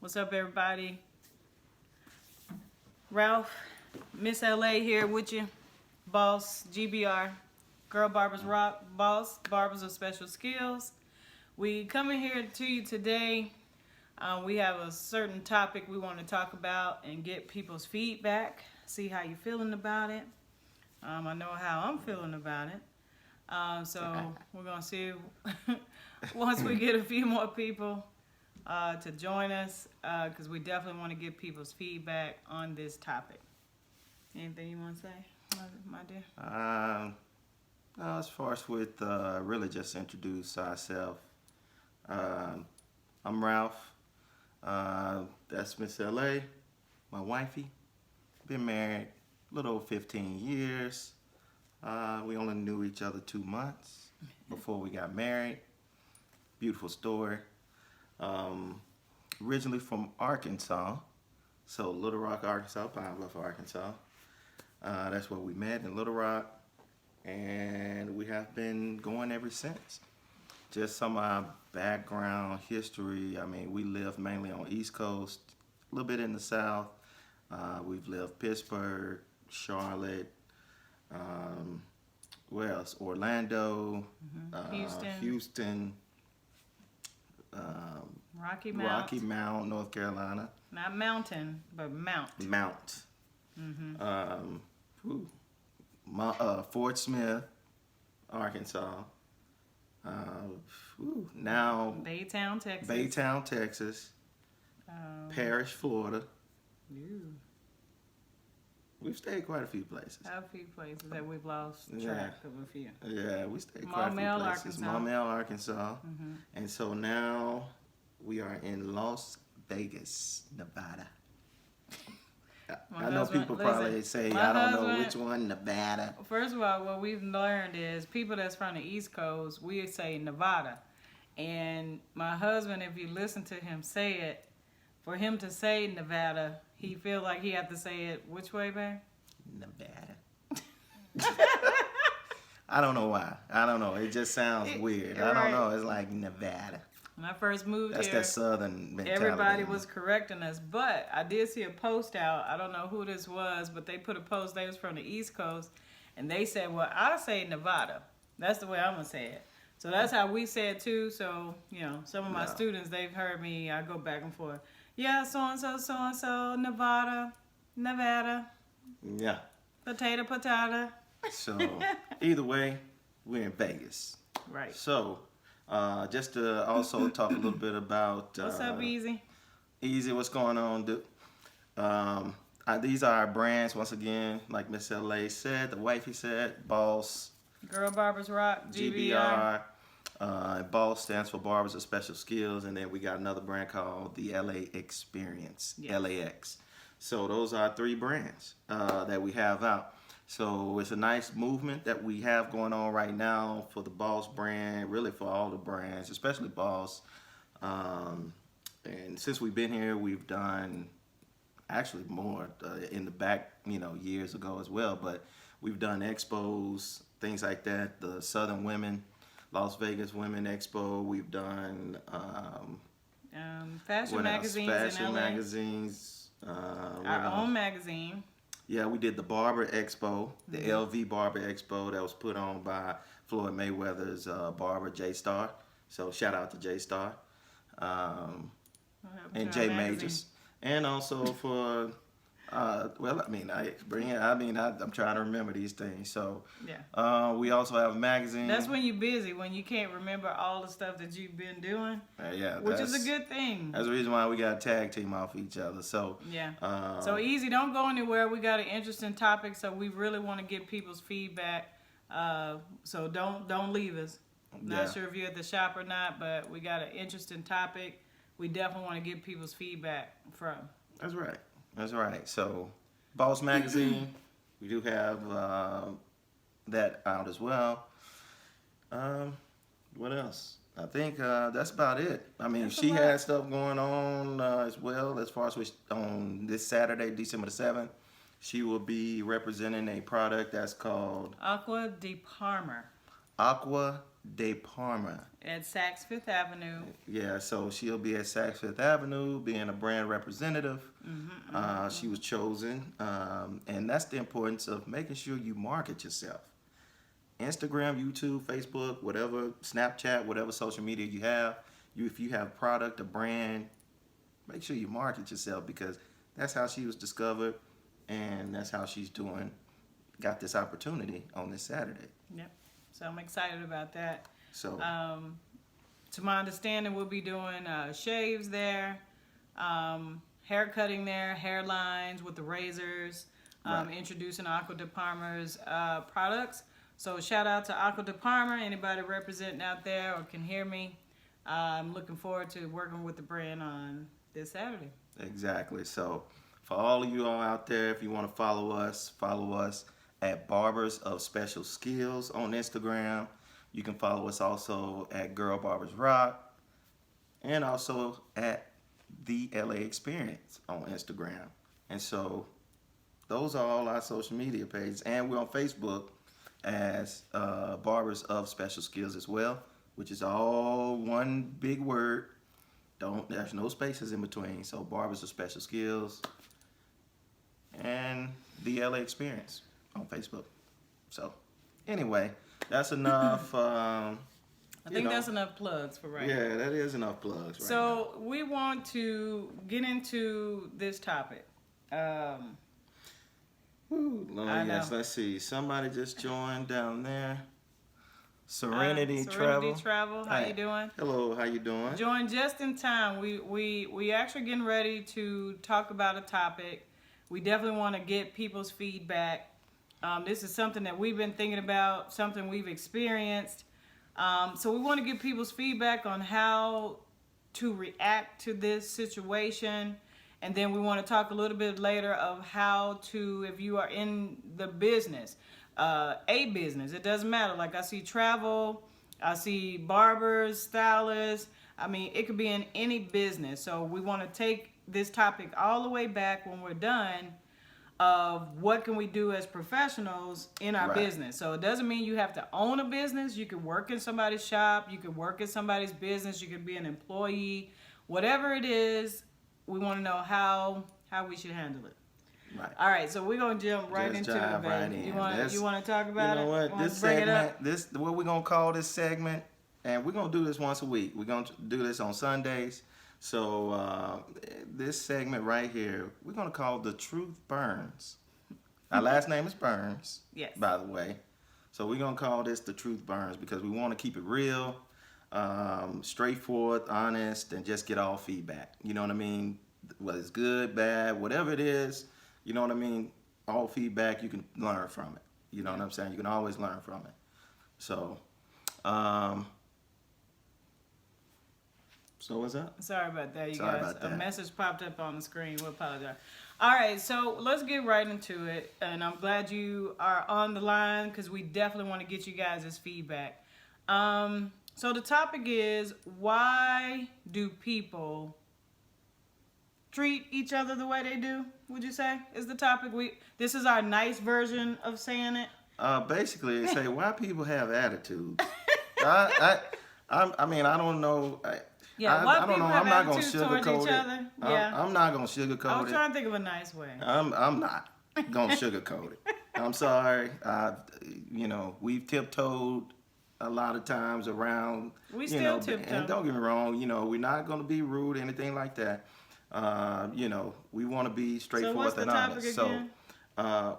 What's up, everybody? Ralph, Miss LA here with you. Boss, GBR, Girl Barbers Rock, Boss, Barbers of Special Skills. We coming here to you today. We have a certain topic we want to talk about and get people's feedback. See how you feeling about it. I know how I'm feeling about it. So we're gonna see once we get a few more people to join us, because we definitely want to get people's feedback on this topic. Anything you want to say, my dear? No, as far as with really just introduce ourselves. I'm Ralph. That's Miss LA, my wifey. Been married a little over 15 years. We only knew each other 2 months before we got married. Beautiful story. Originally from Arkansas, so Little Rock, Arkansas, Pine Bluff, Arkansas. That's where we met, in Little Rock, and we have been going ever since. Just some of our background history. I mean, we live mainly on the East Coast, a little bit in the South. We've lived Pittsburgh, Charlotte, where else? Orlando, Houston, Rocky Mount, North Carolina. Not mountain, but mount. Fort Smith, Arkansas. Now Baytown, Texas. Parrish, Florida. Ew. We've stayed quite a few places. A few places that we've lost track of a few. Yeah, we stayed quite a few Maumelle, places. Arkansas. Maumelle, Arkansas. And so now we are in Las Vegas, Nevada. I know people probably say, I don't know which one, Nevada. First of all, what we've learned is people that's from the East Coast, we say Nevada. And my husband, if you listen to him say it, for him to say Nevada, he feel like he have to say it which way, babe? Nevada. I don't know why. I don't know. It just sounds weird. I don't know. It's like Nevada. When I first moved That's here, that southern mentality. everybody was correcting us, but I did see a post out. I don't know who this was, but they put a post. They was from the East Coast, and they said, well, I say Nevada. That's the way I'm going to say it. So that's how we say it, too. So, you know, some of my students, they've heard me. I go back and forth. Yeah, so-and-so, Nevada. Yeah. Potato. So, either way, we're in Vegas. Right. So, just to also talk a little bit about... What's up, Easy? Easy, what's going on, dude? These are our brands, once again, like Miss LA said, the wifey said, Boss. Girl Barbers Rock, GBR. Boss stands for Barbers of Special Skills, and then we got another brand called the LA Experience, LAX. So those are 3 brands that we have out. So it's a nice movement that we have going on right now for the Boss brand, really for all the brands, especially Boss. And since we've been here, we've done actually more in the back, years ago as well. But we've done expos, things like that. The Southern Women, Las Vegas Women Expo. We've done fashion magazines fashion in LA. magazines. Our own magazine. Yeah, we did the Barber Expo, the LV Barber Expo that was put on by Floyd Mayweather's barber, J-Star. So shout out to J-Star and J Majors. And also for, I'm trying to remember these things. So we also have a magazine. That's when you're busy, when you can't remember all the stuff that you've been doing. Which is a good thing. That's the reason why we got a tag team off each other. So so Easy, don't go anywhere. We got an interesting topic, so we really want to get people's feedback. So don't leave us. Not sure if you're at the shop or not, but we got an interesting topic. We definitely want to get people's feedback from. That's right. So Boss Magazine, we do have that out as well. What else? I think that's about it. I mean, she has stuff going on as well as far as on this Saturday, December the 7th. She will be representing a product that's called Aqua de Parma. Aqua De Parma. At Saks Fifth Avenue. Yeah, so she'll be at Saks Fifth Avenue being a brand representative. She was chosen, and that's the importance of making sure you market yourself. Instagram, YouTube, Facebook, whatever, Snapchat, whatever social media you have, if you have product, a brand, make sure you market yourself, because that's how she was discovered, and that's how she's got this opportunity on this Saturday. Yep. So I'm excited about that. So, to my understanding, we'll be doing shaves there, hair cutting there, hairlines with the razors, Right. introducing Aqua de Parma's products. So shout out to Aqua de Parma, anybody representing out there or can hear me. I'm looking forward to working with the brand on this Saturday. exactly. So, for all of you all out there, if you want to follow us at Barbers of Special Skills on Instagram. You can follow us also at Girl Barbers Rock, and also at the LA Experience on Instagram. And so those are all our social media pages, and we're on Facebook as Barbers of Special Skills as well, which is all one big word. There's no spaces in between. So Barbers of Special Skills and the LA Experience on Facebook. So anyway, that's enough. I think that's enough plugs for right now. Yeah, that is enough plugs. Right So we want to get into this topic. Lord, I yes, know. let's see. Somebody just joined down there. Serenity Travel. Travel. How Hi. you doing? Hello, how you doing? Joined just in time. We actually getting ready to talk about a topic. We definitely want to get people's feedback. This is something that we've been thinking about, something we've experienced. So we want to get people's feedback on how to react to this situation. And then we want to talk a little bit later of how to, if you are in the business, a business, it doesn't matter. Like I see travel, I see barbers, stylists. I mean, it could be in any business. So we want to take this topic all the way back when we're done of what can we do as professionals in our Right. business. So it doesn't mean you have to own a business. You could work in somebody's shop. You could work in somebody's business. You could be an employee. Whatever it is, we want to know how we should handle it. Right. All right, so we're gonna jump right Just into it, dive baby. right in. You want That's- to talk about it? You know what? Wanna This bring it up? segment, what we're gonna call this segment, and we're gonna do this once a week. We're gonna do this on Sundays. So this segment right here, we're gonna call The Truth Burns. Our last name is Burns. Yes. By the way, so we're gonna call this The Truth Burns because we want to keep it real, straightforward, honest, and just get all feedback. You know what I mean? Whether it's good, bad, whatever it is, you know what I mean? All feedback, you can learn from it. You know what I'm saying? You can always learn from it. So, so what's up? Sorry about that, you Sorry guys. about A that. message popped up on the screen. We apologize. All right, so let's get right into it. And I'm glad you are on the line because we definitely want to get you guys' feedback. So the topic is, why do people treat each other the way they do? Would you say is the topic? This is our nice version of saying it. Basically, they say why people have attitudes. I mean, I don't know. Yeah, why I don't people know. have I'm not gonna attitudes towards sugarcoat each it. other? Yeah. I'm not gonna I sugarcoat was it. trying to think of a nice way. I'm not gonna sugarcoat it. I'm sorry. You know, we've tiptoed a lot of times around. We you still know, tiptoe. And don't get me wrong. You know, we're not gonna be rude or anything like that. You know, we want to be straightforward what's the and topic honest. again? So,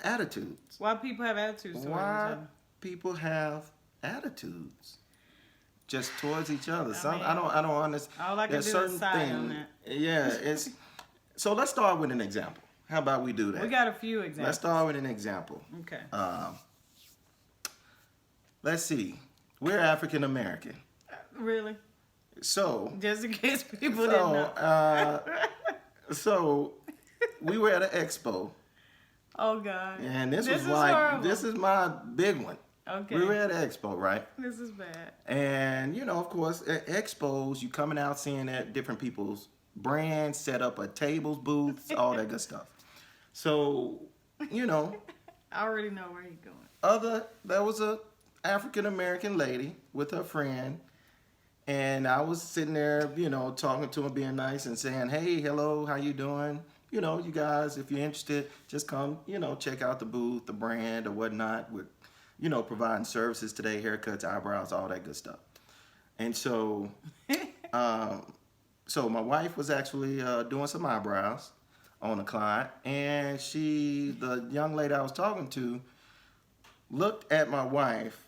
attitudes. Why people have attitudes towards each Why other? people have attitudes just towards each other? mean, I don't understand. all I can There's do is certain sigh on things. Yeah, it's. So let's start with an example. How about we do that? We got a few examples. Let's start with an example. Okay. Let's see. We're African American, Really? so Just in case people didn't know. so we were at an expo, Oh God. and this is was like horrible. this is my big one. Okay. We were at an expo, right? This is bad. And, you know, of course, at expos, you coming out seeing that different people's brands, set up a tables, booths, all that good stuff. So, you know, I already know where he's going. there was African American lady with her friend, and I was sitting there, you know, talking to her, being nice and saying, "Hey, hello, how you doing? You know, you guys, if you're interested, just come, you know, check out the booth, the brand, or whatnot. We're, you know, providing services today, haircuts, eyebrows, all that good stuff." And so, so my wife was actually doing some eyebrows on a client, and the young lady I was talking to, looked at my wife,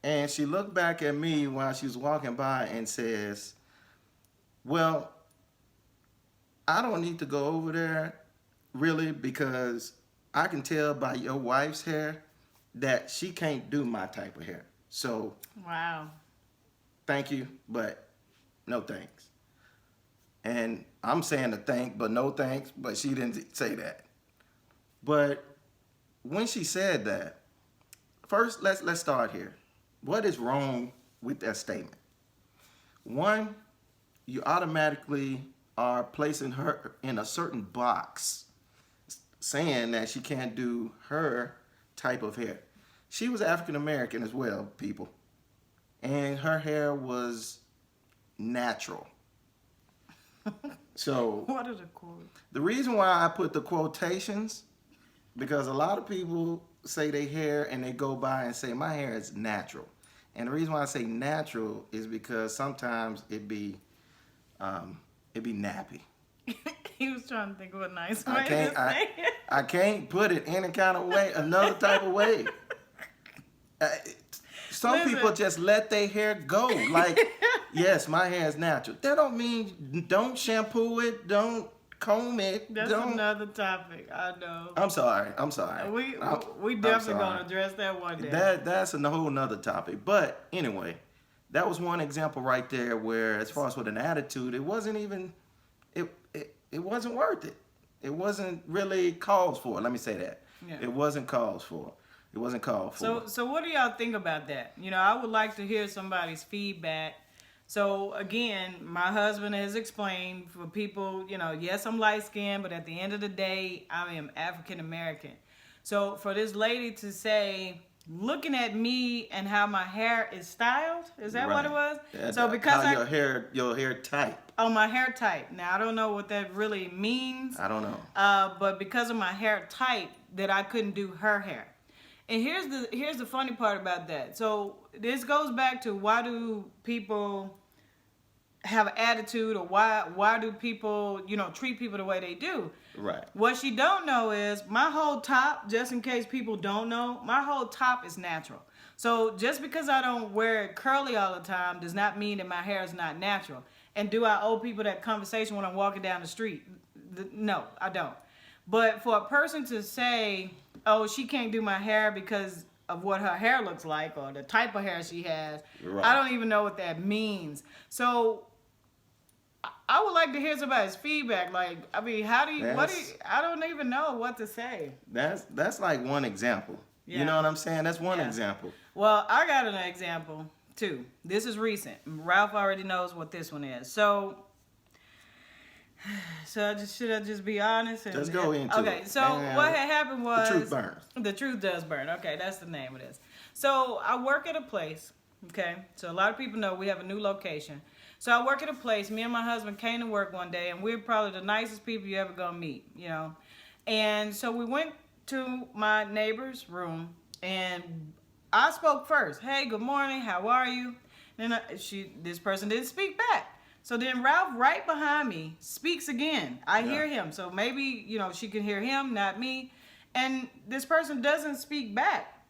and she looked back at me while she was walking by and says, "Well, I don't need to go over there, really, because I can tell by your wife's hair that she can't do my type of hair. So, Wow. thank you, but no thanks." And I'm saying a thank, but no thanks, but she didn't say that. But when she said that, first let's start here. What is wrong with that statement? One, you automatically are placing her in a certain box, saying that she can't do her type of hair. She was African American as well, people, and her hair was natural. So What are the quotes? the reason why I put the quotations, because a lot of people say they hair and they go by and say my hair is natural. And the reason why I say natural is because sometimes it be nappy. He was trying to think of a nice way I can't to say it. I can't put it any kind of way, another type of way. Some Listen. people just let their hair go. Like, yes, my hair is natural. That don't mean don't shampoo it, don't comb it. That's don't. another topic. I know. I'm sorry. We I'm definitely sorry. gonna address that one day. That's a whole nother topic. But anyway, that was one example right there where, as far as with an attitude, it wasn't even it wasn't worth it. It wasn't really called for. Let me say that. Yeah. It wasn't called for. It wasn't called for. So what do y'all think about that? You know, I would like to hear somebody's feedback. So again, my husband has explained for people, you know, yes, I'm light skinned, but at the end of the day, I am African American. So for this lady to say, looking at me and how my hair is styled, is that what it was? So because how your hair type. Oh, my hair type. Now I don't know what that really means. I don't know. But because of my hair type, that I couldn't do her hair. And here's the funny part about that. So this goes back to, why do people have an attitude, or why do people, you know, treat people the way they do? Right. What she don't know is my whole top, just in case people don't know, my whole top is natural. So just because I don't wear it curly all the time does not mean that my hair is not natural. And do I owe people that conversation when I'm walking down the street? No, I don't. But for a person to say, oh, she can't do my hair because of what her hair looks like or the type of hair she has, Right. I don't even know what that means. So I would like to hear somebody's feedback. Like, I mean, I don't even know what to say. That's like one example. Yeah. You know what I'm saying? That's one Yeah. example. Well, I got an example too. This is recent. Ralph already knows what this one is. So should I just be honest? Just go into it. Okay, so what had happened was... The truth burns. The truth does burn. Okay, that's the name of this. So I work at a place, okay? So a lot of people know we have a new location. So I work at a place. Me and my husband came to work one day, and we're probably the nicest people you ever gonna meet, you know? And so we went to my neighbor's room, and I spoke first. Hey, good morning. How are you? Then this person didn't speak back. So then Ralph, right behind me, speaks again. I hear him. So maybe, you know, she can hear him, not me. And this person doesn't speak back.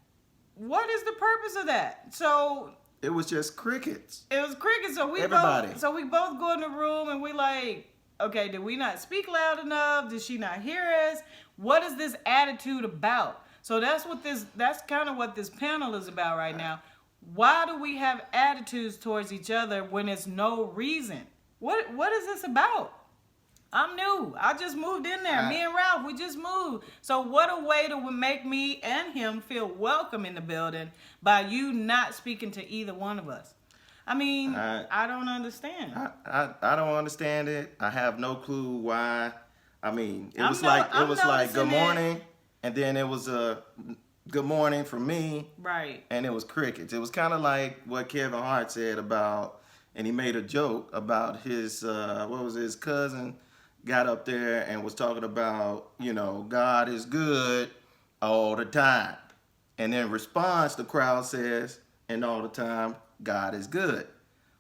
What is the purpose of that? So It was just crickets. it was crickets. So we Everybody. both go in the room and we like, okay, did we not speak loud enough? Did she not hear us? What is this attitude about? So that's kind of what this panel is about right now. Why do we have attitudes towards each other when it's no reason? What is this about? I'm new. I just moved in there. Me and Ralph, we just moved. So what a way to make me and him feel welcome in the building by you not speaking to either one of us. I mean, I don't understand. I don't understand it. I have no clue why. I mean, it was I'm like good noticing morning, and then it was good morning from me, Right. and it was crickets. It was kind of like what Kevin Hart said about, and he made a joke about his, what was it, his cousin got up there and was talking about, God is good all the time. And in response, the crowd says, and all the time, God is good.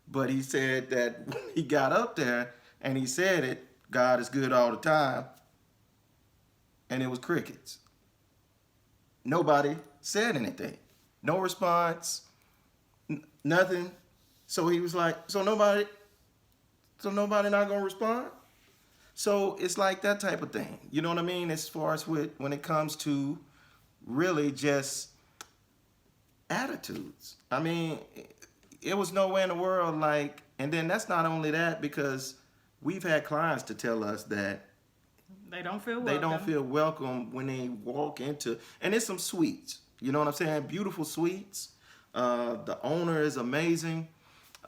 But he said that when he got up there and he said it, God is good all the time, and it was crickets. Nobody said anything. No response, nothing. So he was like, so nobody not gonna respond? So it's like that type of thing. You know what I mean? As far as when it comes to really just attitudes. I mean, it was nowhere in the world like, and then that's not only that, because we've had clients to tell us that They don't feel welcome. they don't feel welcome when they walk into, and it's some suites. You know what I'm saying? Beautiful suites. The owner is amazing.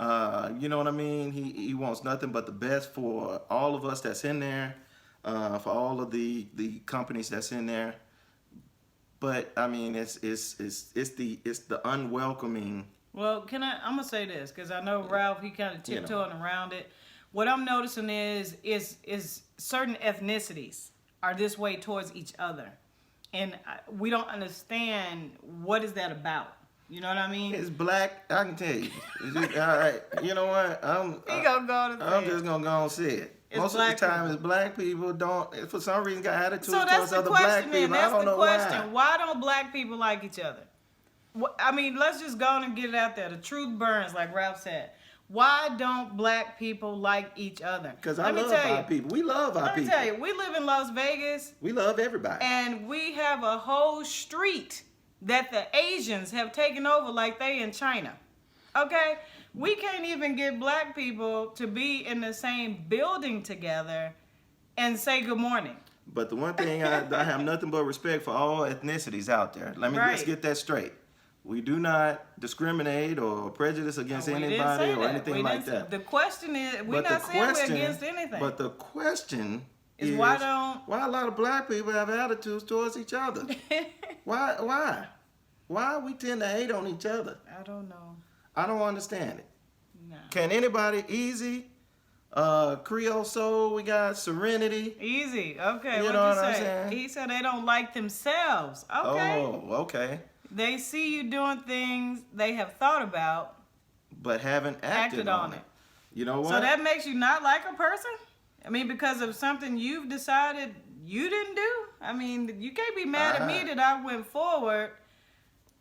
You know what I mean? He wants nothing but the best for all of us that's in there, for all of the companies that's in there. But I mean, it's the unwelcoming. Well, I'm gonna say this because I know Ralph. He kind of tiptoeing around it. What I'm noticing is certain ethnicities are this way towards each other, and we don't understand what is that about. You know what I mean? It's black. I can tell you. All right. You know what? I'm just gonna go and say it. Most of the time, it's black people don't, for some reason, got attitudes towards other black people. I don't know why. Why don't black people like each other? I mean, let's just go on and get it out there. The truth burns, like Ralph said. Why don't black people like each other? Because I love our people. We love our people. Let me tell you, we live in Las Vegas. We love everybody. And we have a whole street that the Asians have taken over like they in China. Okay? We can't even get black people to be in the same building together and say good morning. But the one thing, I have nothing but respect for all ethnicities out there. Let's get that straight. We do not discriminate or prejudice against anybody or anything like that. The question is, we're not saying we're against anything. But the question is why a lot of black people have attitudes towards each other? Why we tend to hate on each other? I don't know. I don't understand it. No. Can anybody? Easy, Creole Soul, we got Serenity. Easy, okay. You know what I'm saying? He said they don't like themselves. Okay. Oh, okay. They see you doing things they have thought about, but haven't acted on it. You know what? So that makes you not like a person? I mean, because of something you've decided you didn't do? I mean, you can't be mad at me that I went forward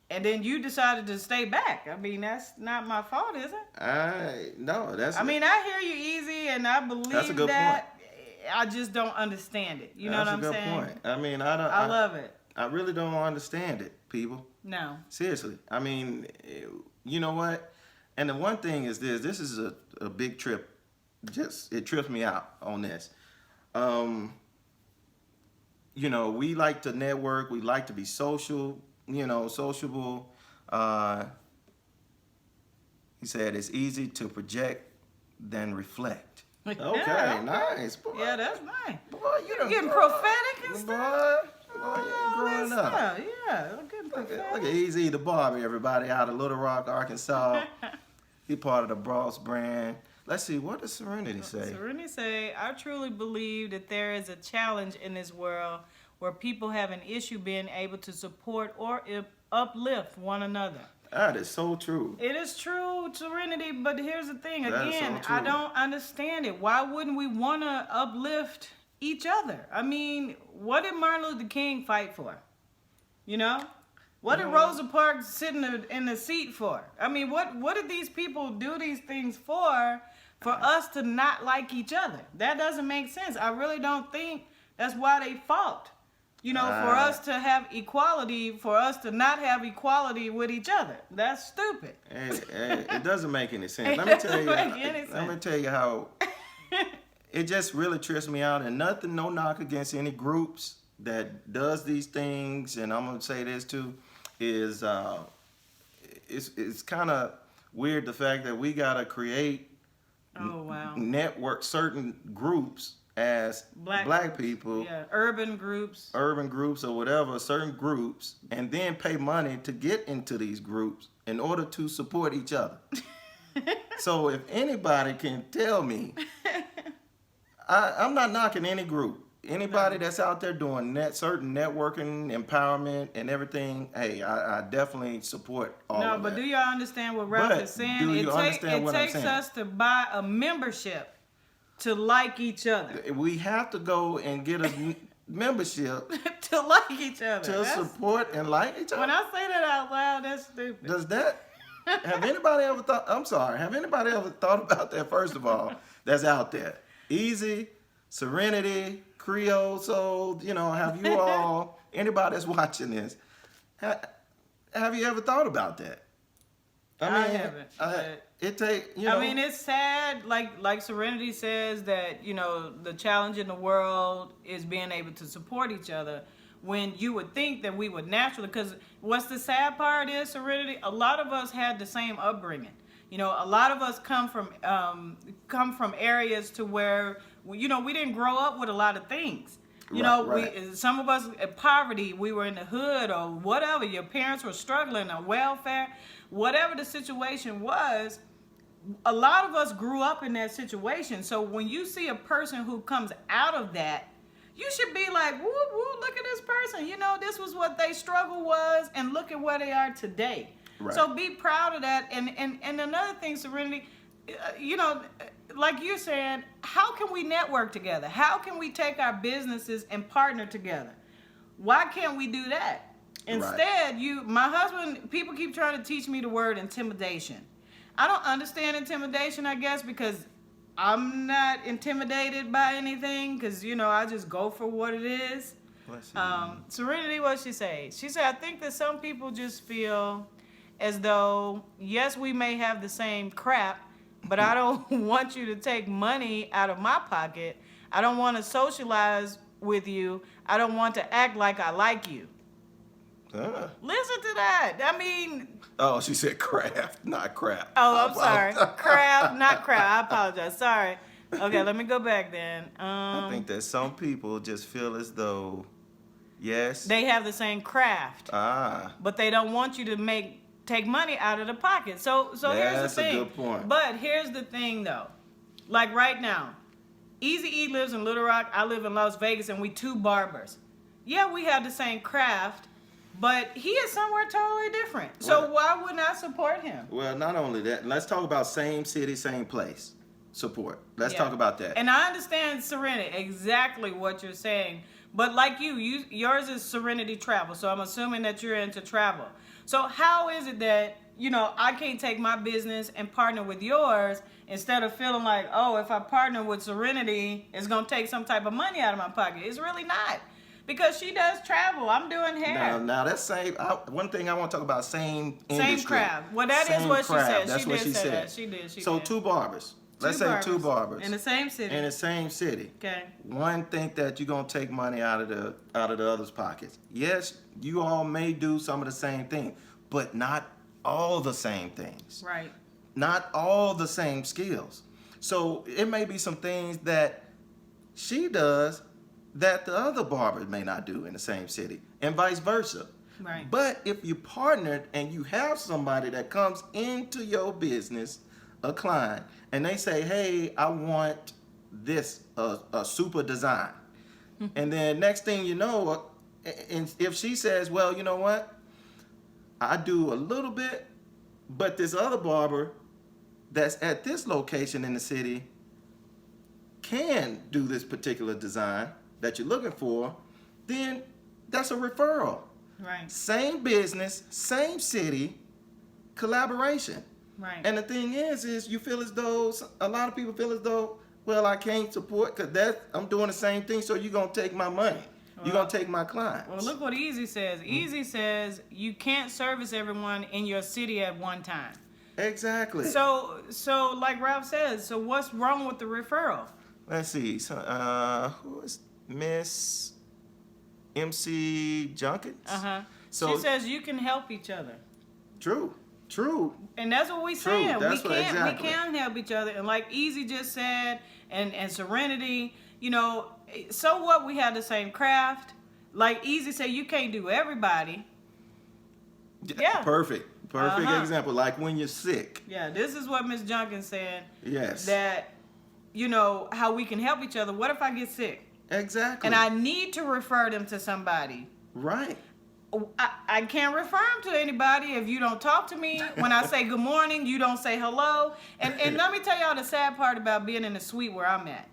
and then you decided to stay back. I mean, that's not my fault, is it? No, that's. I mean, I hear you easy, and I believe that's a good that. Point. I just don't understand it. You know what I'm saying? That's a good point. I mean, I love it. I really don't understand it, people. No. Seriously. I mean, you know what? And the one thing is this. This is a big trip. It trips me out on this. You know, we like to network. We like to be social. You know, sociable. He said it's easy to project than reflect. Okay, nice. Boy. Yeah, that's nice. Boy, you're getting prophetic and stuff. Boy, you're growing up. Yeah, I'm getting prophetic. Look at Easy the Barber, everybody, out of Little Rock, Arkansas. He part of the Boss brand. Let's see, what does Serenity say? Serenity say, I truly believe that there is a challenge in this world where people have an issue being able to support or uplift one another. That is so true. It is true, Serenity, but here's the thing. That Again, is so I true. don't understand it. Why wouldn't we want to uplift each other? I mean, what did Martin Luther King fight for? You know? What did Rosa Parks sit in the seat for? I mean, what did these people do these things for us to not like each other? That doesn't make sense. I really don't think that's why they fought. You know, for us to have equality, for us to not have equality with each other. That's stupid. It doesn't make any sense. Let me tell you how it just really trips me out. And no knock against any groups that does these things. And I'm gonna say this too, is it's kind of weird the fact that we gotta create network certain groups as black people, yeah, urban groups, or whatever, certain groups, and then pay money to get into these groups in order to support each other. So if anybody can tell me, I'm not knocking any group. Anybody that's out there doing certain networking, empowerment, and everything, hey, I definitely support all of that. No, but do y'all understand what Ralph is saying? Do you understand what I'm saying? It takes saying? us to buy a membership to like each other. We have to go and get a membership to like each other. to support and like each other. When I say that out loud, that's stupid. Does that? Have anybody ever thought? I'm sorry. Have anybody ever thought about that? First of all, that's out there. Easy, Serenity, Creole Soul. Have you all? Anybody that's watching this, have you ever thought about that? I haven't. It take. I mean, it's sad. Like Serenity says that the challenge in the world is being able to support each other. When you would think that we would naturally, because what's the sad part is, Serenity, a lot of us had the same upbringing. A lot of us come from areas to where we didn't grow up with a lot of things. Right. Some of us poverty, we were in the hood or whatever. Your parents were struggling on welfare, whatever the situation was. A lot of us grew up in that situation. So when you see a person who comes out of that, you should be like, woo, woo, look at this person. This was what their struggle was, and look at where they are today. Right. So be proud of that. And another thing, Serenity, like you're saying, how can we network together? How can we take our businesses and partner together? Why can't we do that? Instead, my husband, people keep trying to teach me the word intimidation. I don't understand intimidation, I guess, because I'm not intimidated by anything, because, I just go for what it is. Serenity, what she say? She said, I think that some people just feel as though, yes, we may have the same crap, but I don't want you to take money out of my pocket. I don't want to socialize with you. I don't want to act like I like you. Listen to that. I mean... Oh, she said craft, not crap. Oh, I'm sorry. Craft, not crap. I apologize. Sorry. Okay, let me go back then. I think that some people just feel as though, yes, they have the same craft. But they don't want you to take money out of the pocket. So here's the thing. That's a good point. But here's the thing, though. Like right now, Easy E lives in Little Rock. I live in Las Vegas, and we two barbers. Yeah, we have the same craft, but he is somewhere totally different. So why wouldn't I support him? Well, not only that, let's talk about same city, same place support. Let's talk about that. And I understand, Serenity, exactly what you're saying. But like yours is Serenity Travel, so I'm assuming that you're into travel. So how is it that, I can't take my business and partner with yours instead of feeling like, oh, if I partner with Serenity, it's going to take some type of money out of my pocket? It's really not. Because she does travel. I'm doing hair. Now that's same. One thing I want to talk about, same industry. Same craft. Well, that is what she said. That's what she said. She did. So two barbers. Let's say two barbers. In the same city. In the same city. Okay. One think that you're gonna take money out of the other's pockets. Yes, you all may do some of the same thing, but not all the same things. Right. Not all the same skills. So it may be some things that she does that the other barbers may not do in the same city, and vice versa. Right. But if you partnered and you have somebody that comes into your business, a client, and they say, hey, I want this, a super design. And then next thing you know, and if she says, well, you know what? I do a little bit, but this other barber that's at this location in the city can do this particular design that you're looking for, then that's a referral. Right. Same business, same city, collaboration. Right. And the thing is you feel as though, a lot of people feel as though, well, I can't support because I'm doing the same thing, so you're going to take my money. You're going to take my clients. Well, look what Easy says. Easy says you can't service everyone in your city at one time. Exactly. So like Ralph says, so what's wrong with the referral? Let's see. So, who is Miss MC Junkins? Uh-huh. So, she says you can help each other. True. True. And that's what we True. saying. That's We what- can't exactly. we can help each other. And like Easy just said, and Serenity, you know, so what, we have the same craft. Like Easy said, you can't do everybody. Yeah. Perfect Uh-huh. example. Like when you're sick. Yeah, this is what Miss Junkin said. Yes. That, you know, how we can help each other. What if I get sick? Exactly. And I need to refer them to somebody. Right. I can't refer them to anybody if you don't talk to me. When I say good morning, you don't say hello. And let me tell y'all the sad part about being in the suite where I'm at.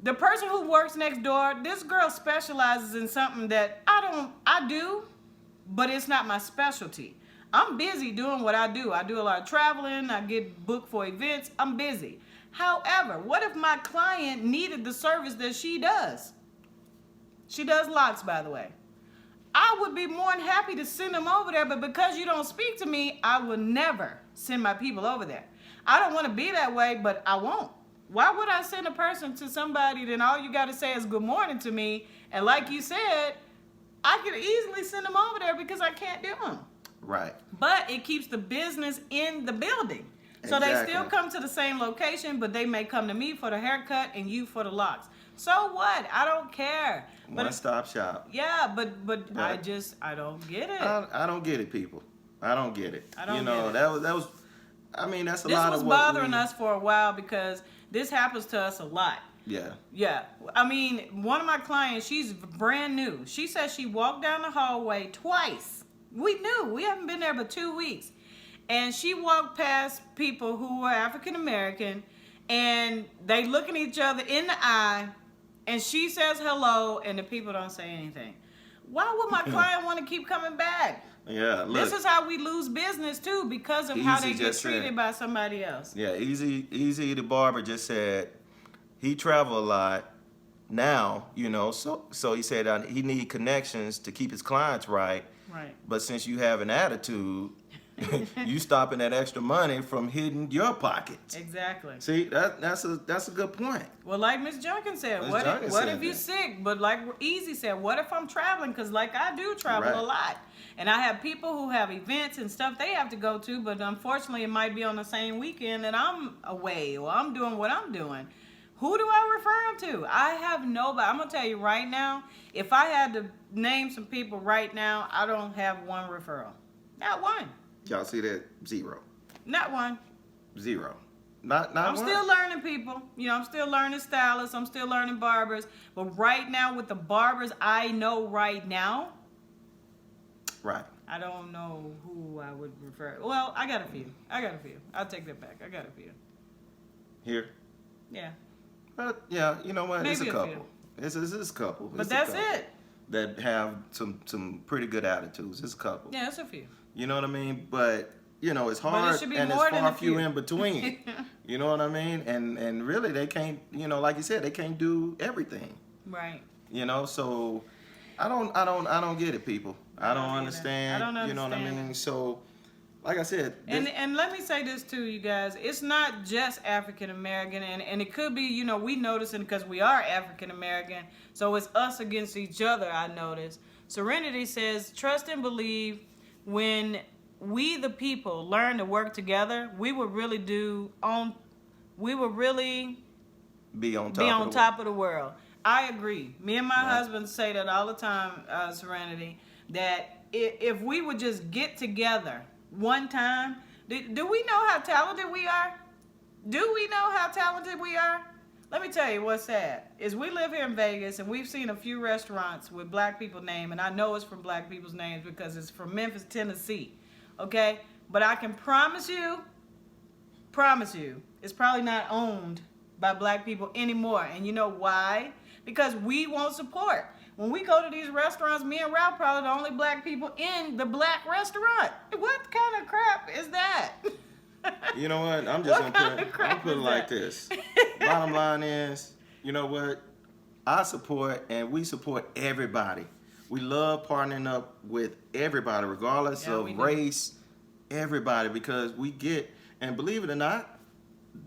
The person who works next door, this girl specializes in something that I do, but it's not my specialty. I'm busy doing what I do. I do a lot of traveling. I get booked for events. I'm busy. However, what if my client needed the service that she does? She does locks, by the way. I would be more than happy to send them over there, but because you don't speak to me, I will never send my people over there. I don't want to be that way, but I won't. Why would I send a person to somebody, then all you got to say is good morning to me, and like you said, I could easily send them over there because I can't do them. Right. But it keeps the business in the building. So they still Exactly. come to the same location, but they may come to me for the haircut and you for the locks. So what? I don't care. But One stop shop. yeah, but Right. I don't get it. I don't get it, people. I don't get it. I don't You know, get it. that was. I mean, that's a This lot was of what bothering we, us for a while because this happens to us a lot. Yeah. Yeah. I mean, one of my clients, she's brand new. She said she walked down the hallway twice. We knew. We haven't been there but 2 weeks. And she walked past people who were African American, and they look at each other in the eye, and she says hello, and the people don't say anything. Why would my client want to keep coming back? Yeah. Look. This is how we lose business too, because of how they Easy get just said- treated by somebody else. Yeah, Easy the barber just said he travel a lot now, you know, so he said he need connections to keep his clients right. Right. But since you have an attitude, you stopping that extra money from hitting your pockets. Exactly. See, that's a good point. Well, like Miss Junkin said, Miss what Junkin if said you that. sick? But like Easy said, what if I'm traveling? Because like I do travel Right. a lot. And I have people who have events and stuff they have to go to, but unfortunately it might be on the same weekend that I'm away or I'm doing what I'm doing. Who do I refer them to? I have nobody. I'm going to tell you right now, if I had to name some people right now, I don't have one referral. Not one. Y'all see that? Zero. Not one. Not I'm one. still learning people. You know, I'm still learning stylists. I'm still learning barbers. But right now, with the barbers I know right now, Right. I don't know who I would refer. Well, I got a few. I'll take that back. I got a few. Here. Yeah. But yeah, you know what? It's a Maybe a couple. It's a couple. But It's a that's couple it. that have some pretty good attitudes. It's a couple. Yeah, it's a few. You know what I mean? But you know, it's But it hard should be and it's more than far a few few. in between. You know what I mean? And really they can't, you know, like you said, they can't do everything. Right. You know, so I don't get it, people. I don't don't either. understand. I don't You know what I understand mean? So like I said, And let me say this too, you guys. It's not just African American, and it could be, you know, we noticing because we are African American, so it's us against each other. I notice. Serenity says, "Trust and believe. When we, the people, learn to work together, we will really be on top. be on of the, top of the world." I agree. Me and my Right. husband say that all the time, Serenity, that if we would just get together one time, do we know how talented we are? Do we know how talented we are? Let me tell you what's sad is we live here in Vegas and we've seen a few restaurants with black people name, and I know it's from black people's names because it's from Memphis, Tennessee. Okay? But I can promise you, it's probably not owned by black people anymore. And you know why? Because we won't support. When we go to these restaurants, me and Ralph probably the only black people in the black restaurant. What kind of crap is that? You know what? I'm just What gonna kind of put crap it is like that? this. Bottom line is, you know what? I support and we support everybody. We love partnering up with everybody, regardless Yeah, we of do. race, everybody, because we get, and believe it or not,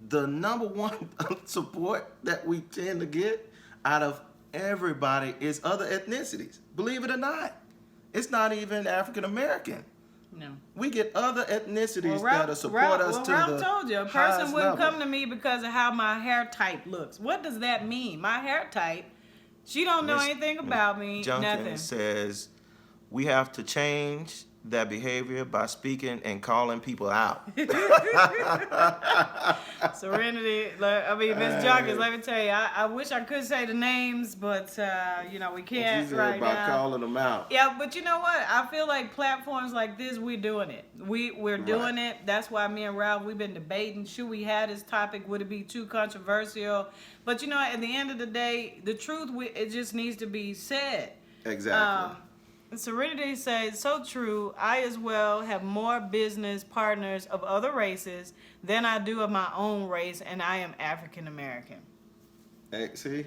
the number one support that we tend to get out of everybody is other ethnicities. Believe it or not. It's not even African American. No. We get other ethnicities Well, that'll support us to Ralph the told you, a highest person wouldn't level. come to me because of how my hair type looks. What does that mean? My hair type, she don't know Miss- anything about me, Junkin nothing. says we have to change that behavior by speaking and calling people out. Serenity, Miss Junkins, let me tell you, I wish I could say the names, but, we can't She said right about now. calling them out. Yeah, but you know what? I feel like platforms like this, we're doing it. We're doing it. That's why me and Ralph, we've been debating. Should we have this topic? Would it be too controversial? But at the end of the day, the truth, it just needs to be said. Exactly. Serenity says, so true. I as well have more business partners of other races than I do of my own race, and I am African American. Hey, see?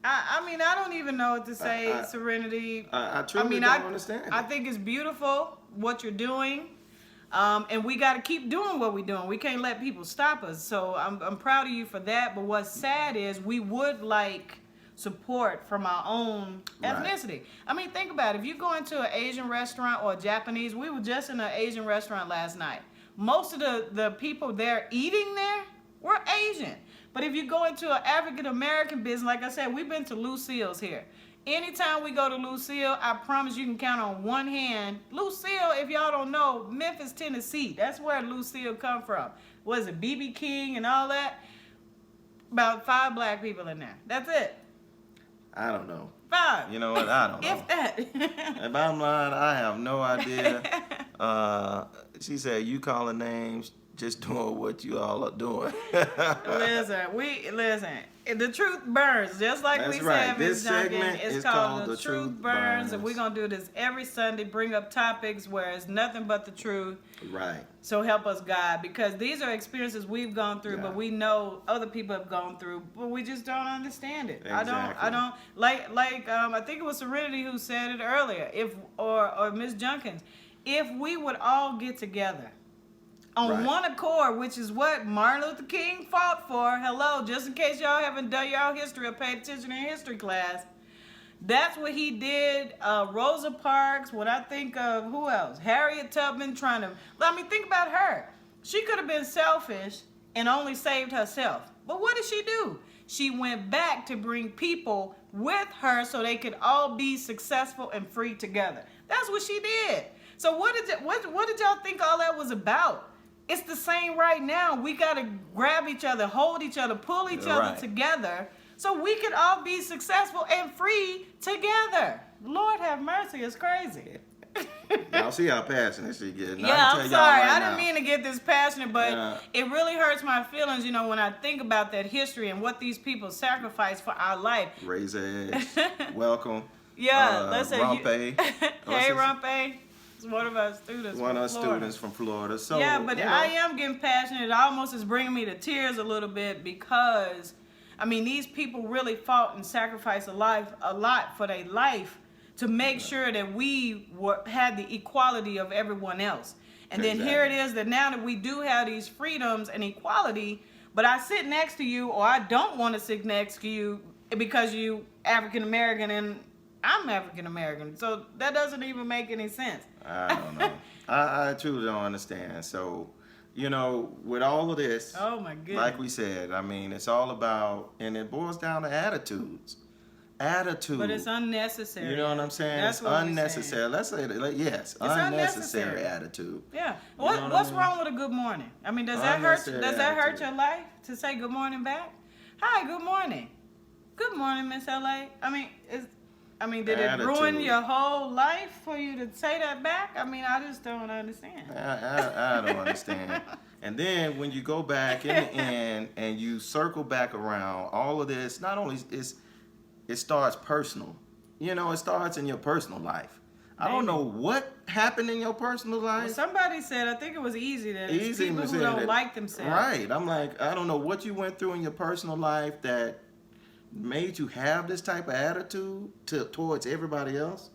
I don't even know what to say, Serenity. I truly don't understand. I think it's beautiful what you're doing, and we got to keep doing what we're doing. We can't let people stop us. So I'm proud of you for that. But what's sad is we would like support from our own ethnicity. Think about it. If you go into an Asian restaurant or a Japanese, we were just in an Asian restaurant last night. Most of the people there eating there were Asian. But if you go into an African American business, like I said, we've been to Lucille's here. Anytime we go to Lucille, I promise you can count on one hand. Lucille, if y'all don't know, Memphis, Tennessee. That's where Lucille come from. Was it BB King and all that? About 5 black people in there. That's it. I don't know. 5. You know what? I don't know. If that. If I'm lying, I have no idea. She said, you calling names, just doing what you all are doing. Listen. The truth burns, just like That's we right. said, This Ms. Junkin. segment It's is called The Truth Burns, and Burns. we're going to do this every Sunday, bring up topics where it's nothing but the truth. Right. So help us, God, because these are experiences we've gone through, Yeah. but we know other people have gone through, but we just don't understand it. Exactly. I don't I think it was Serenity who said it earlier. Or Ms. Junkins, if we would all get together on one accord, which is what Martin Luther King fought for. Hello, just in case y'all haven't done y'all history or paid attention in history class. That's what he did. Rosa Parks, when I think of, who else? Harriet Tubman think about her. She could have been selfish and only saved herself. But what did she do? She went back to bring people with her so they could all be successful and free together. That's what she did. So what did y'all think all that was about? It's the same right now. We got to grab each other, hold each other, pull each other together so we can all be successful and free together. Lord have mercy, it's crazy. Y'all see how passionate she gets. I'm sorry. I didn't mean to get this passionate, but it really hurts my feelings, when I think about that history and what these people sacrificed for our life. Raise edge. Welcome. Let's say Rumpe. Hey, Rumpe. It's one of our students. One of our students from Florida. So but I am getting passionate. It almost is bringing me to tears a little bit because, these people really fought and sacrificed a lot for their life to make sure that we had the equality of everyone else. And then here it is that now that we do have these freedoms and equality, but I sit next to you or I don't want to sit next to you because you African American and I'm African American. So that doesn't even make any sense. I don't know. I truly don't understand. So, with all of this, oh my goodness, like we said, it's all about, and it boils down to attitudes. Attitude. But it's unnecessary. You know what I'm saying? That's it's what unnecessary. Let's say that. Yes, unnecessary attitude. Yeah. What's wrong with a good morning? Does that hurt? Does that hurt your life to say good morning back? Hi, good morning. Good morning, Miss LA. Did it ruin your whole life for you to say that back? I just don't understand. I don't understand. And then when you go back in the end and you circle back around, all of this, not only it starts personal. It starts in your personal life. I don't know what happened in your personal life. Well, somebody said, I think it was easy that it's people who don't like themselves. Right. I'm like, I don't know what you went through in your personal life that made you have this type of attitude towards everybody else,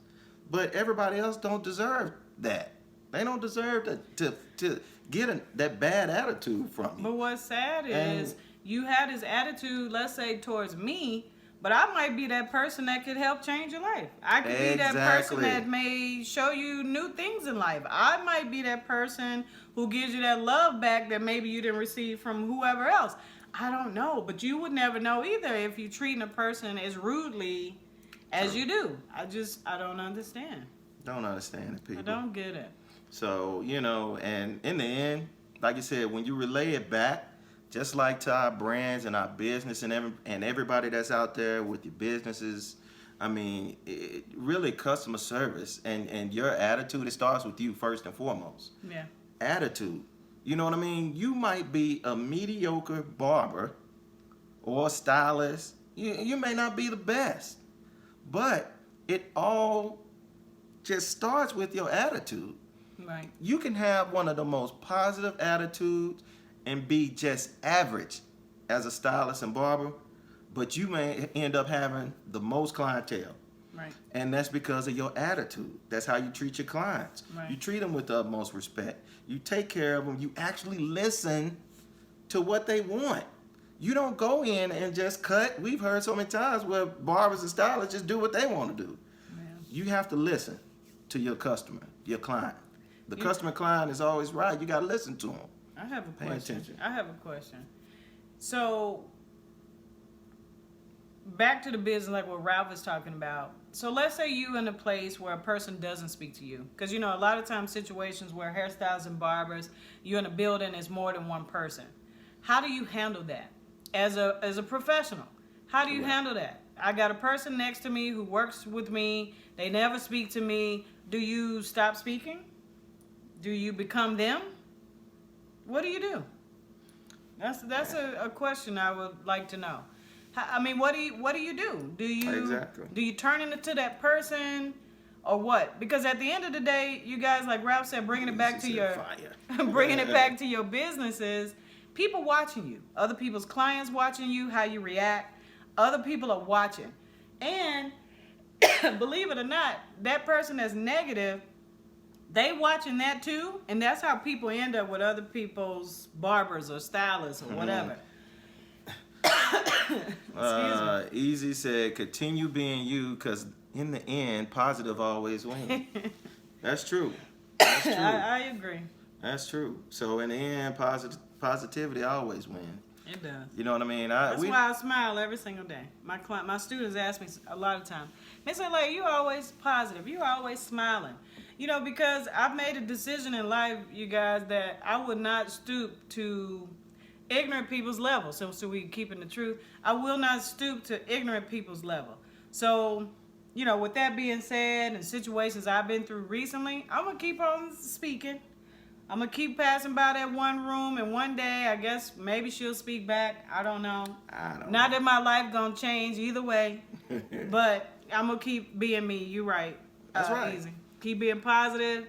but everybody else don't deserve that. They don't deserve to get that bad attitude from you. But what's sad is you had this attitude, let's say, towards me, But I might be that person that could help change your life. I could be that person Exactly. that may show you new things in life. I might be that person who gives you that love back that maybe you didn't receive from whoever else. I don't know, but you would never know either if you're treating a person as rudely as True. you do. I don't understand. Don't understand it, people. I don't get it. So, you know, and in the end, like you said, when you relay it back, just like to our brands and our business and everybody that's out there with your businesses, I mean, really customer service and your attitude, it starts with you first and foremost. Yeah. Attitude. You know what I mean? You might be a mediocre barber or stylist. You may not be the best, but it all just starts with your attitude. Right. You can have one of the most positive attitudes and be just average as a stylist and barber, but you may end up having the most clientele. Right. And that's because of your attitude. That's how you treat your clients. Right. You treat them with the utmost respect. You take care of them. You actually listen to what they want. You don't go in and just cut. We've heard so many times where barbers and stylists just do what they want to do. Yeah. You have to listen to your customer, your client. The You- customer client is always right. You got to listen to them. I have a Pay question. attention. I have a question. So, back to the business, like what Ralph was talking about. So, let's say you in a place where a person doesn't speak to you, because you know a lot of times situations where hairstylists and barbers, you're in a building, is more than one person. How do you handle that as a professional? How do you Correct. handle that? I got a person next to me who works with me. They never speak to me. Do you stop speaking? Do you become them? What do you do? That's a question I would like to know. I mean, what do you do? Do you Exactly. do you turn into that person, or what? Because at the end of the day, you guys, like Ralph said, bringing it back to She said your fire. bringing it back to your businesses. People watching you, other people's clients watching you, how you react. Other people are watching, and believe it or not, that person that's negative, they watching that too, and that's how people end up with other people's barbers or stylists or whatever. Easy said, continue being you, because in the end, positive always wins. That's true. That's true. I agree. That's true. So in the end, positivity always wins. It does. You know what I mean? That's why I smile every single day. My students ask me a lot of times, Miss LA, you're always positive. You're always smiling. You know, because I've made a decision in life, you guys, that I would not stoop to ignorant people's level. So we keeping the truth. I will not stoop to ignorant people's level. So, you know, with that being said, and situations I've been through recently, I'm gonna keep on speaking. I'm gonna keep passing by that one room, and one day, I guess maybe she'll speak back. I don't know. Not that my life gonna change either way, but I'm gonna keep being me. You right. That's right. Easy. Keep being positive.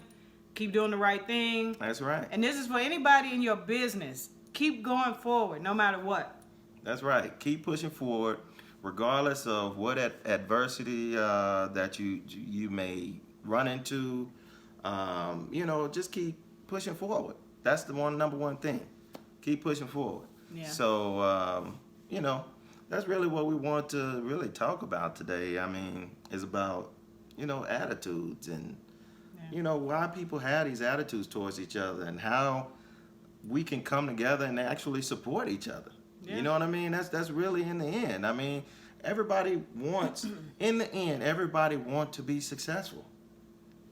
Keep doing the right thing. That's right. And this is for anybody in your business. Keep going forward, no matter what. That's right. Keep pushing forward, regardless of what adversity that you may run into. You know, just keep pushing forward. That's the number one thing. Keep pushing forward. Yeah. So, you know, that's really what we want to really talk about today. I mean, it's about, you know, attitudes and, you know, why people have these attitudes towards each other and how we can come together and actually support each other. Yeah. You know what I mean? That's really in the end. I mean, everybody wants, in the end, everybody wants to be successful.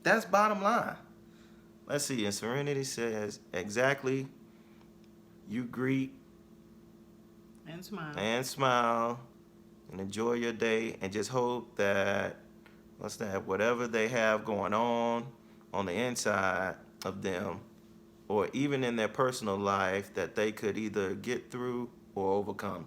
That's bottom line. Let's see. And Serenity says, exactly, you greet And smile. and enjoy your day and just hope that, whatever they have going on the inside of them or even in their personal life, that they could either get through or overcome.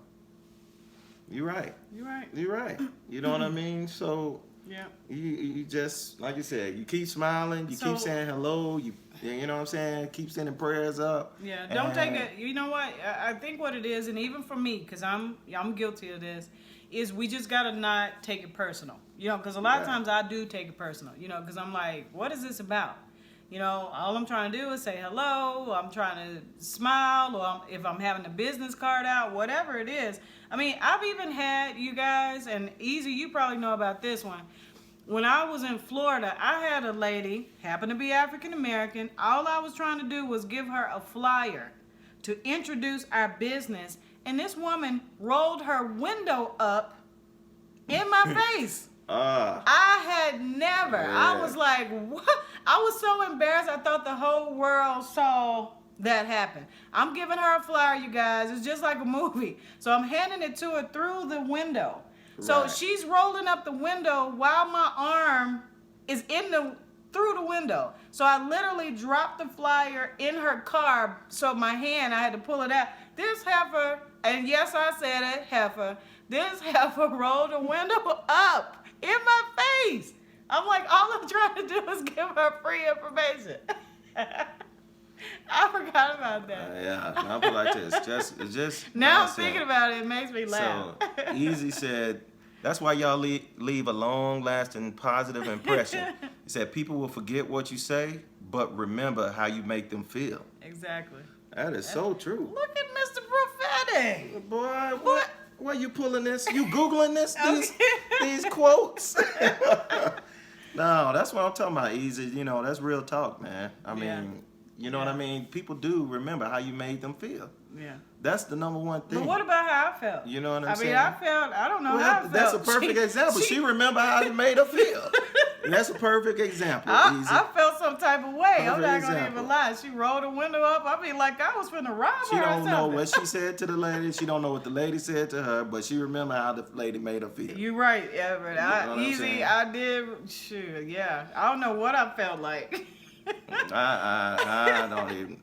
You're right. You're right. You're right. You know what I mean? So Yeah. you just, like you said, you keep smiling, you keep saying hello, you know what I'm saying? Keep sending prayers up. Yeah, don't take it. You know what? I think what it is, and even for me, because I'm guilty of this, is we just gotta not take it personal. You know, because a lot of times I do take it personal. You know, because I'm like, what is this about? You know, all I'm trying to do is say hello. I'm trying to smile, or if I'm having a business card out, whatever it is. I mean, I've even had, you guys, and Easy, you probably know about this one. When I was in Florida, I had a lady, happened to be African American. All I was trying to do was give her a flyer to introduce our business. And this woman rolled her window up in my face. I had never. Yeah. I was like, what? I was so embarrassed. I thought the whole world saw that happen. I'm giving her a flyer, you guys. It's just like a movie. So I'm handing it to her through the window. So Right. she's rolling up the window while my arm is through the window. So I literally dropped the flyer in her car. So my hand, I had to pull it out. This heifer, and yes, I said it, heifer. This heifer rolled the window up in my face. I'm like, all I'm trying to do is give her free information. I forgot about that. Yeah, I'll put it like this. Just Now I'm like I said. thinking about it, it makes me laugh. So Easy said, that's why y'all leave a long-lasting positive impression. He said, people will forget what you say, but remember how you make them feel. Exactly. That is so true. Look at Mr. Prophetic. Boy, What? where you pulling this? You Googling this? Okay. These quotes? No, that's what I'm talking about, Easy. You know, that's real talk, man. I mean, Yeah. you know what I mean? People do remember how you made them feel. Yeah. That's the number one thing. But what about how I felt? You know what I'm I saying? mean, I don't know how I felt. That's a perfect example. She remember how you made her feel. And that's a perfect example. Easy. I felt some type of way. I'm Perfect not gonna example. even lie. She rolled the window up. I mean, like I was finna rob She her. or don't know something. what she said to the lady. She don't know what the lady said to her, but she remember how the lady made her feel. You right, Everett. know what I'm Easy. saying? I did. Shoot, yeah. I don't know what I felt like. I don't even.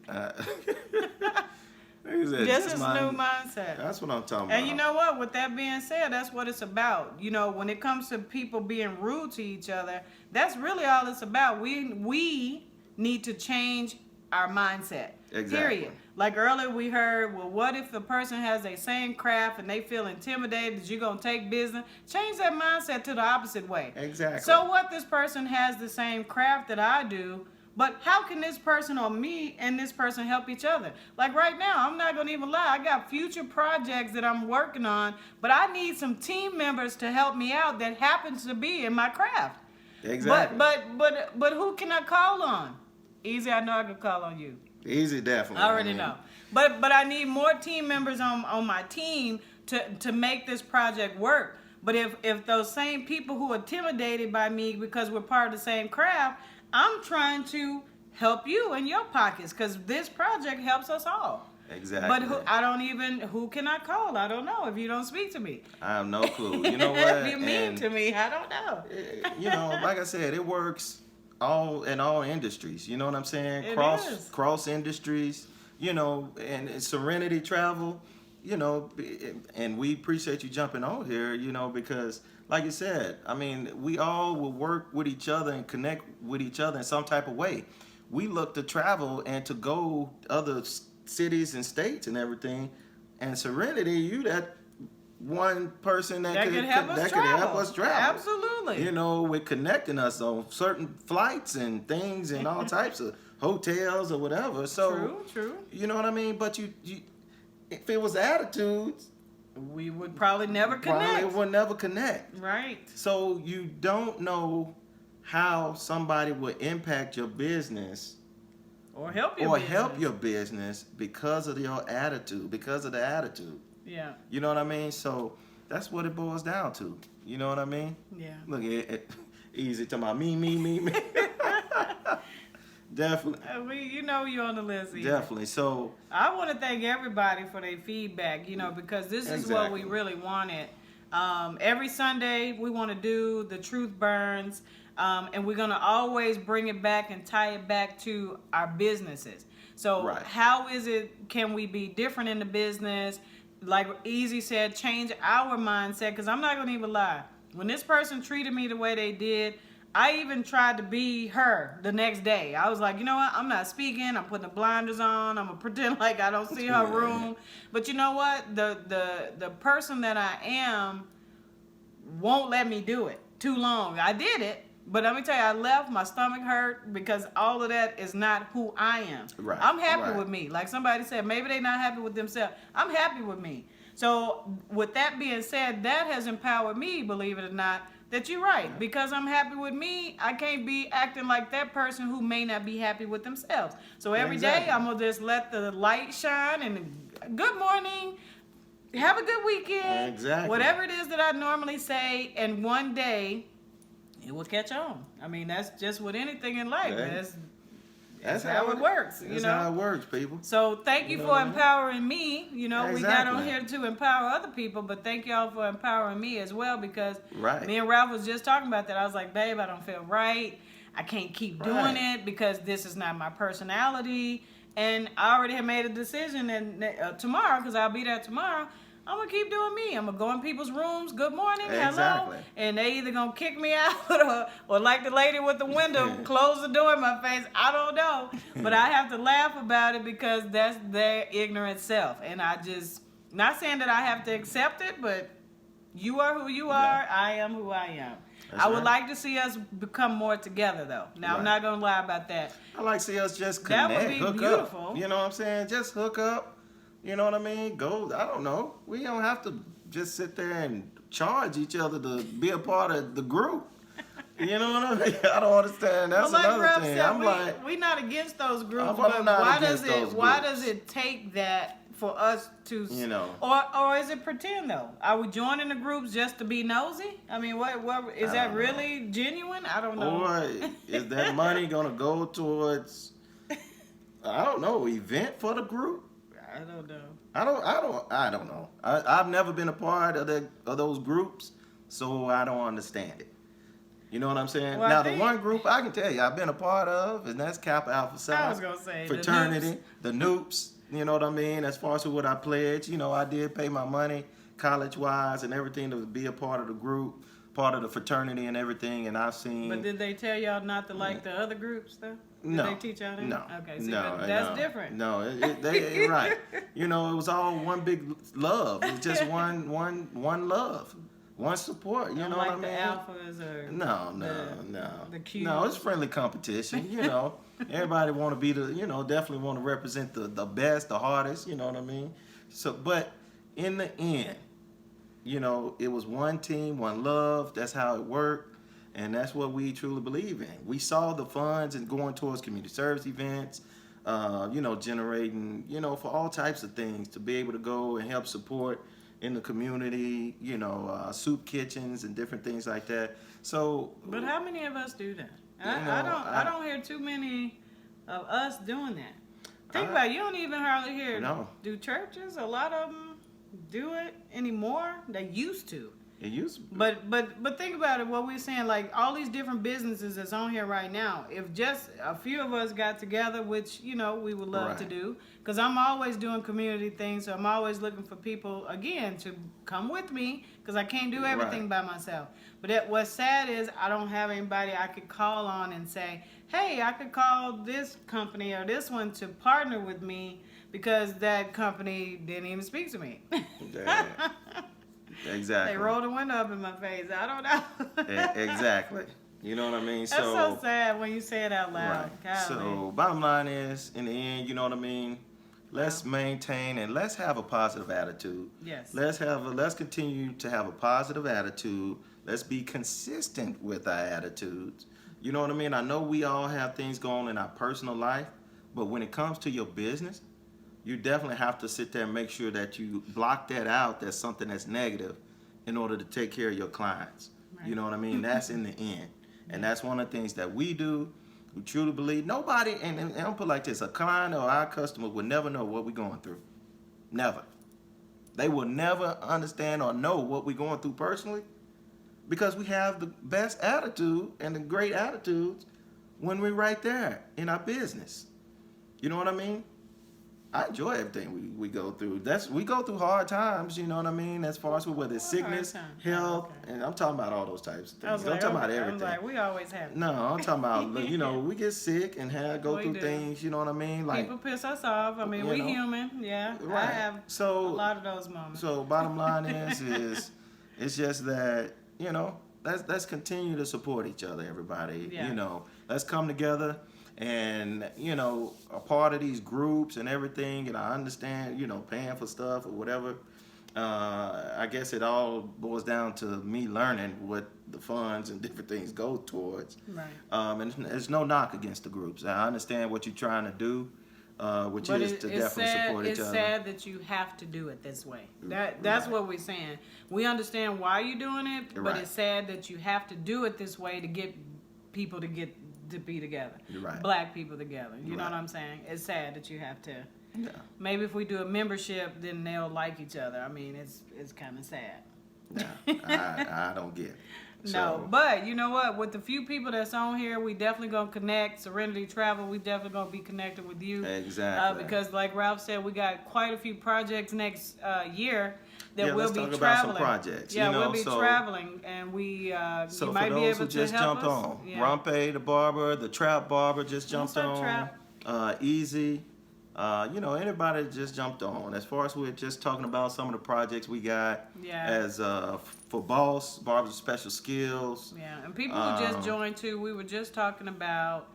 Like I said, Just his my- new mindset. That's what I'm talking And about. you know what? With that being said, that's what it's about. You know, when it comes to people being rude to each other, that's really all it's about. We need to change our mindset. Exactly. Period. Like earlier we heard, well, what if the person has a same craft and they feel intimidated that you're going to take business? Change that mindset to the opposite way. Exactly. So what, this person has the same craft that I do, but how can this person or me and this person help each other? Like right now, I'm not going to even lie. I got future projects that I'm working on, but I need some team members to help me out that happens to be in my craft. Exactly. But who can I call on? Easy, I know I can call on you. Easy, definitely. I already know. But I need more team members on my team to make this project work. But if those same people who are intimidated by me because we're part of the same craft, I'm trying to help you in your pockets because this project helps us all. Exactly. But who can I call? I don't know if you don't speak to me. I have no clue. You know what? If you mean And, to me, I don't know. you know, like I said, it works in all industries. You know what I'm saying? It cross is. cross industries. You know, and Serenity Travel. You know, and we appreciate you jumping on here. You know, because like you said, I mean, we all will work with each other and connect with each other in some type of way. We look to travel and to go other cities and states and everything. And Serenity, you that one person that could help us travel. Absolutely. You know, with connecting us on certain flights and things and all types of hotels or whatever. So True. you know what I mean? But you if it was attitudes, We would probably never connect. probably would never connect. Right. So you don't know how somebody would impact your business Or help your or business. help your business because of your attitude, because of the attitude. Yeah. You know what I mean? So that's what it boils down to. You know what I mean? Yeah. Look at it. Easy to my me. Definitely. You know you're on the list. Ethan. Definitely. So I want to thank everybody for their feedback, you know, because this is what we Exactly. really wanted. Every Sunday, we want to do The Truth Burns, and we're going to always bring it back and tie it back to our businesses. So Right. how can we be different in the business? Like Easy said, change our mindset, because I'm not going to even lie. When this person treated me the way they did, I even tried to be her the next day. I was like, you know what? I'm not speaking. I'm putting the blinders on. I'm going to pretend like I don't see her room. But you know what? The person that I am won't let me do it too long. I did it, But let me tell you, I left, my stomach hurt because all of that is not who I am. Right. I'm happy Right. with me. Like somebody said, maybe they're not happy with themselves. I'm happy with me. So with that being said, that has empowered me, believe it or not, that you're right. Yeah. Because I'm happy with me, I can't be acting like that person who may not be happy with themselves. So every day Exactly. I'm going to just let the light shine and good morning. Have a good weekend. Exactly. Whatever it is that I normally say, and one day it will catch on. I mean, that's just with anything in life. Yeah. That's how it works. That's how it works, people. So thank you You know for what I mean? empowering me. We got on Exactly. here to empower other people, but thank y'all for empowering me as well, because Right. me and Ralph was just talking about that. I was like, babe, I don't feel right. I can't keep doing Right. it because this is not my personality. And I already have made a decision, and tomorrow, because I'll be there tomorrow, I'm going to keep doing me. I'm going to go in people's rooms, good morning, Exactly. hello, and they either going to kick me out or like the lady with the window, close the door in my face. I don't know. But I have to laugh about it because that's their ignorant self. And I just, not saying that I have to accept it, but you are who you are. I am who I am. That's I would right. like to see us become more together, though. Now, I'm Right. not going to lie about that. I like to see us just That connect, would be hook beautiful. up. You know what I'm saying? Just hook up. You know what I mean? Go. I don't know. We don't have to just sit there and charge each other to be a part of the group. You know what I mean? I don't understand. That's Well, like another Ralph thing. said, I'm like, we not against those groups, I'm but not why against does it those why groups. does it take that for us to You know. or is it pretend though? Are we joining the groups just to be nosy? I mean, what is I that don't know. really genuine? I don't know. or is that money gonna go towards? I don't know. Event for the group. I don't know. I don't know. I've never been a part of those groups, so I don't understand it. You know what I'm saying? Well, I Now, think- the one group I can tell you I've been a part of, and that's Kappa Alpha Psi. I was gonna say, the fraternity, the Noops. You know what I mean? As far as what I pledged, I did pay my money, college-wise, and everything to be a part of the group, part of the fraternity, and everything. And I've seen. But did they tell y'all not to like the other groups though? Did No. they teach y'all that? No. Okay, see, No. but that's no, different. No, they right. It was all one big love. It was just one love, one support. You Don't know like what I mean? the alphas or No. the Qs. No, it's friendly competition. Everybody want to be definitely want to represent the best, the hardest. You know what I mean? So, but in the end, it was one team, one love. That's how it worked. And that's what we truly believe in. We saw the funds and going towards community service events, generating, for all types of things to be able to go and help support in the community, soup kitchens and different things like that. So, But how many of us do that? I I don't hear too many of us doing that. Think about it. You don't even hardly hear. No. Do churches? A lot of them do it anymore. They used to. it used to be. But think about it. What we're saying, like all these different businesses that's on here right now. If just a few of us got together, which we would love to Right. do, because I'm always doing community things. So I'm always looking for people again to come with me, because I can't do everything by myself. But what's sad is I don't have anybody I could call on and say, hey, I could call this company or this one to partner with me, because that company didn't even speak to me. Yeah. Exactly. They rolled the window up in my face. I don't know. Exactly. You know what I mean? That's so sad when you say it out loud. Right. Golly. So bottom line is, in the end, you know what I mean? Let's maintain and let's have a positive attitude. Yes. Let's continue to have a positive attitude. Let's be consistent with our attitudes. You know what I mean? I know we all have things going on in our personal life, but when it comes to your business, you definitely have to sit there and make sure that you block that out. That's something that's negative in order to take care of your clients. Right. You know what I mean? That's in the end. And that's one of the things that we do. We truly believe nobody, and I'll put it like this, a client or our customer will never know what we're going through. Never. They will never understand or know what we're going through personally, because we have the best attitude and the great attitudes when we're right there in our business. You know what I mean? I enjoy everything we go through. We go through hard times, you know what I mean? As far as whether it's sickness, Hard times. health, Okay. and I'm talking about all those types of I was things. I'm like, talking about okay. everything. I'm like, we always have. No, I'm talking about, we get sick and go We through do. things, you know what I mean? Like, People piss us off. I mean, you we know. human. Yeah. I Right. have So- a lot of those moments. so bottom line is it's just that, let's continue to support each other, everybody. Yeah. You know, let's come together. And you know, a part of these groups and everything, and I understand, you know, paying for stuff or whatever. I guess it all boils down to me learning what the funds and different things go towards. Right. And there's no knock against the groups. I understand what you're trying to do, which But is to definitely support each it's other. sad that you have to do it this way. That's Right. what we're saying. We understand why you're doing it, but Right. it's sad that you have to do it this way to get people to be together. You're right. Black people together. You know Right. what I'm saying? It's sad that you have to. Yeah. Maybe if we do a membership, then they'll like each other. I mean, it's kind of sad. I don't get it. No, So, but you know what? With the few people that's on here, we definitely gonna connect. Serenity Travel, we definitely gonna be connected with you. Exactly. Because, like Ralph said, we got quite a few projects next year that Yeah, we'll let's be talk about traveling. some projects, Yeah, you know, we'll be so- traveling, and we So you for might be those able who to just help jumped us. on, Yeah. Rumpe the barber, the trap barber just jumped What's up, on. Trap? Easy. You know, anybody that just jumped on. As far as we're just talking about some of the projects we got Yeah. as for Boss, Barbers with Special Skills. Yeah, and people who just joined too, we were just talking about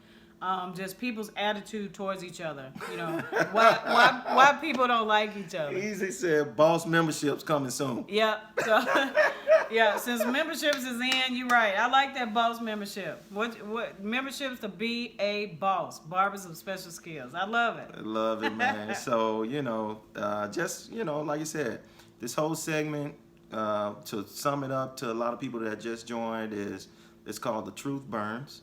just people's attitude towards each other. You know, why people don't like each other. Easy said Boss memberships coming soon. Yeah. So yeah, since memberships is in, you're right. I like that boss membership. What memberships to be a boss, Barbers of Special Skills. I love it. I love it, man. So, you know, just, you know, like I said, this whole segment, to sum it up to a lot of people that just joined, it's called The Truth Burns.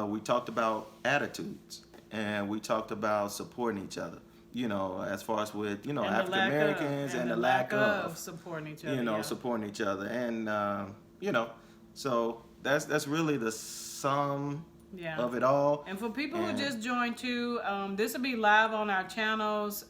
We talked about attitudes, and we talked about supporting each other, you know, as far as with, you know, And the African lack of- Americans and the lack of supporting each other. you know, yeah. supporting each other. And, you know, so that's really the sum Yeah. of it all. And for people And- who just joined too, this will be live on our channels.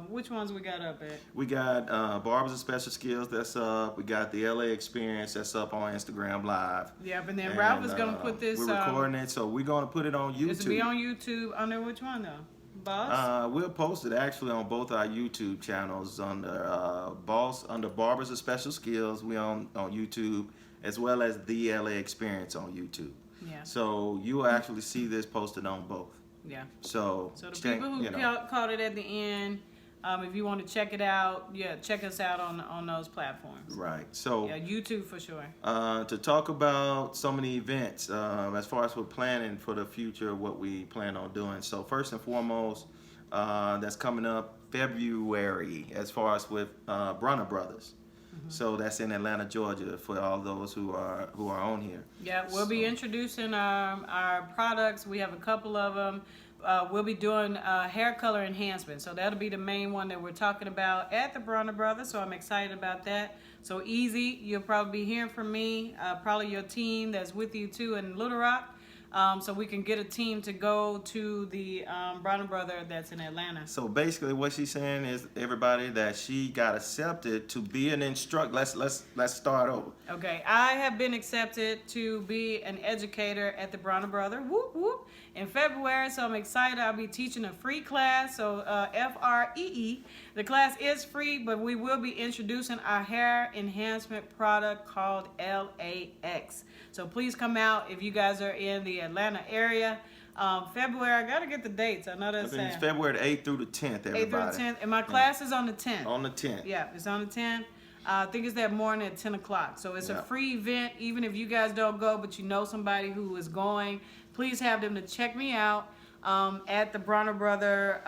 Which ones we got up at? We got Barbers of Special Skills that's up. We got the LA Experience that's up on Instagram Live. Yep, and then Ralph is gonna And, put this. We're recording it, so we're gonna put it on YouTube. This will be on YouTube under which one though? Boss. We'll post it actually on both our YouTube channels under Barbers of Special Skills. We on YouTube, as well as the LA Experience on YouTube. Yeah. So you will actually see this posted on both. Yeah. So, So the check, people who you know. caught it at the end, if you want to check it out, yeah, check us out on those platforms. Right. So Yeah, YouTube for sure. to talk about so many events as far as we're planning for the future, what we plan on doing. So first and foremost, that's coming up February as far as with Brunner Brothers. So that's in Atlanta, Georgia, for all those who are on here. Yeah, we'll be introducing our products. We have a couple of them. We'll be doing hair color enhancement. So that'll be the main one that we're talking about at the Bronner Brothers. So I'm excited about that. So Easy, you'll probably be hearing from me, probably your team that's with you too in Little Rock. So we can get a team to go to the Bronner Brother that's in Atlanta. So basically, what she's saying is everybody that she got accepted to be an instructor. Let's start over. Okay, I have been accepted to be an educator at the Bronner Brother, whoop whoop, in February, so I'm excited. I'll be teaching a free class, so FREE. The class is free, but we will be introducing our hair enhancement product called LAX. So please come out if you guys are in the Atlanta area. February, I gotta get the dates. I know I that's think it's sad. February the 8th through the 10th, 8th through everybody. the 10th, and my class is on the 10th. On the 10th. Yeah, it's on the 10th. I think it's that morning at 10 o'clock. So it's Yeah. a free event. Even if you guys don't go, but you know somebody who is going, please have them to check me out at the Bronner Brother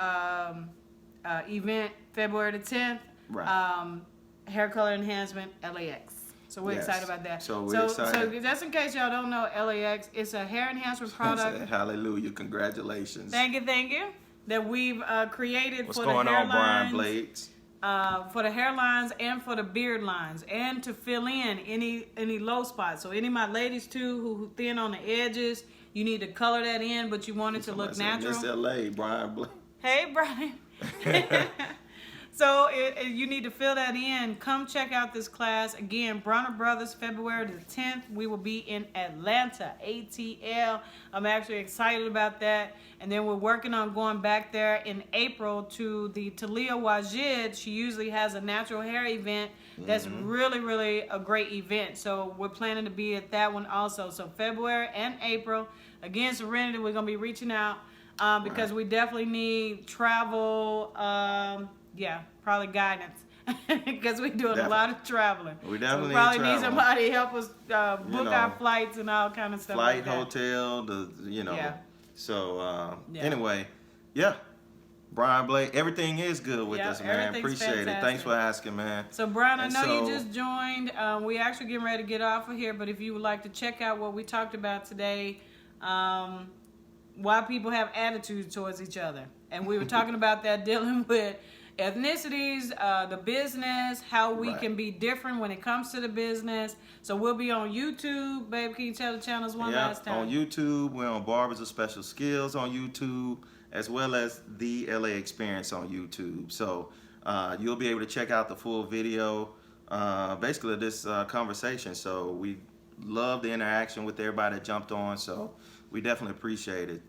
event, February the 10th. Right. Hair color enhancement, LAX. So we're Yes. excited about that. So we're excited. So just in case y'all don't know, LAX, it's a hair enhancement product. Hallelujah! Congratulations. Thank you. That we've created What's for going the on, Brian hairlines. Blades? For the hairlines and for the beard lines, and to fill in any low spots. So any of my ladies too who thin on the edges, you need to color that in, but you want it to look Somebody said natural. Miss LA, Brian Blades. Hey, Brian. So you need to fill that in. Come check out this class. Again, Bronner Brothers, February the 10th. We will be in Atlanta, ATL. I'm actually excited about that. And then we're working on going back there in April to the Talia Wajid. She usually has a natural hair event That's really a great event. So we're planning to be at that one also. So February and April. Again, Serenity, we're going to be reaching out because we definitely need travel, probably guidance. Because we're doing a lot of traveling. We definitely so we probably need need somebody to help us book our flights and all kind of stuff flight, like that. hotel, Yeah. So anyway, Brian Blake, everything is good with us, man. Appreciate it. Fantastic. Thanks for asking, man. So Brian, I And know you so- just joined. We actually getting ready to get off of here, but if you would like to check out what we talked about today, why people have attitudes towards each other, and we were talking about that dealing with ethnicities, the business, how we can be different when it comes to the business. So we'll be on YouTube. Babe, can you tell the channels one last time? On YouTube, we're on Barbers of Special Skills on YouTube, as well as the LA Experience on YouTube. So you'll be able to check out the full video, basically this conversation. So we love the interaction with everybody that jumped on. So we definitely appreciate it.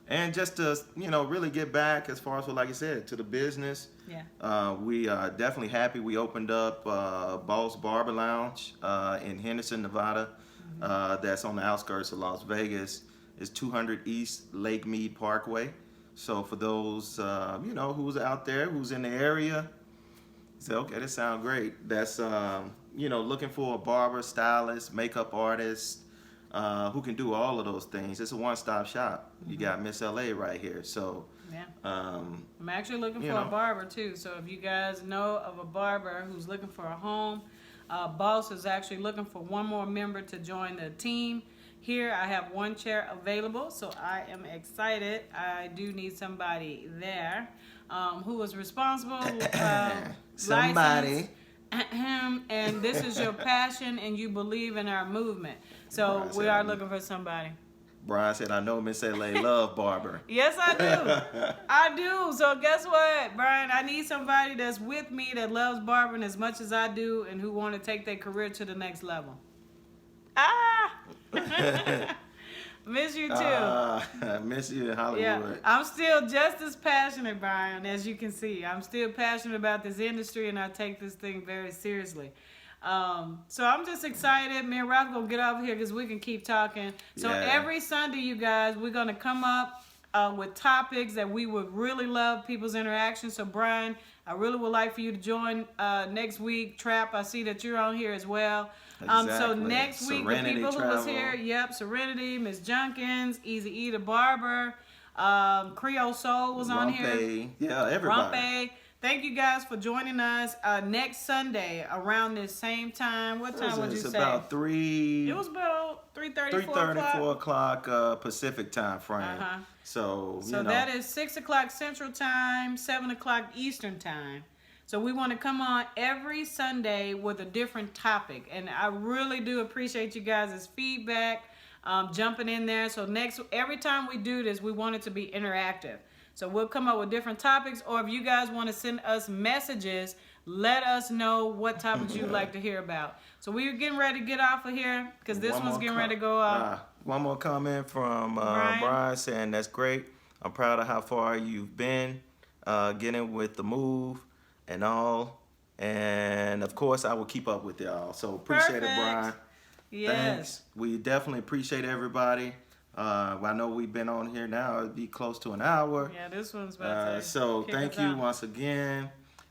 And just to, really get back as far as, like you said, to the business. We are definitely happy. We opened up Boss Barber Lounge in Henderson, Nevada. That's on the outskirts of Las Vegas. It's 200 East Lake Mead Parkway. So for those, who's out there, who's in the area, say, okay, this sounds great. That's, looking for a barber, stylist, makeup artist, who can do all of those things. It's a one-stop shop. You got Miss LA right here. So I'm actually looking for a barber too. So if you guys know of a barber who's looking for a home, Boss is actually looking for one more member to join the team. Here I have one chair available, so I am excited. I do need somebody there who is responsible, somebody. And this is your passion and you believe in our movement. So we are looking for somebody. Brian said, I know Miss LA love barber. Yes, I do. I do. So guess what, Brian? I need somebody that's with me that loves barbering as much as I do and who want to take their career to the next level. Miss you too. Miss you in Hollywood. Yeah, I'm still just as passionate, Brian, as you can see. I'm still passionate about this industry, and I take this thing very seriously. So I'm just excited. Me and Ralph gonna get over here because we can keep talking. So every Sunday, you guys, we're gonna come up with topics that we would really love people's interaction. So Brian, I really would like for you to join next week. Trap, I see that you're on here as well. So next week, Serenity the people who was Travel. here, Serenity, Miss Junkins, Easy E the Barber, Creole Soul was on here. Yeah, everybody. Rumpe. Thank you guys for joining us next Sunday around this same time. What time would you say? It's about 3. It was about 3:30, 4 o'clock Pacific time frame. So that is 6 o'clock Central Time, 7 o'clock Eastern Time. So we want to come on every Sunday with a different topic. And I really do appreciate you guys' feedback, jumping in there. So every time we do this, we want it to be interactive. So we'll come up with different topics, or if you guys want to send us messages, let us know what topics you'd like to hear about. So we're getting ready to get off of here because this one's getting ready to go off. One more comment from Brian saying, that's great. I'm proud of how far you've been getting with the move and all. And, of course, I will keep up with y'all. So appreciate it, Brian. Yes. Thanks. We definitely appreciate everybody. I know we've been on here now. It'll be close to an hour. Yeah, this one's about to So kick thank us you out. once again.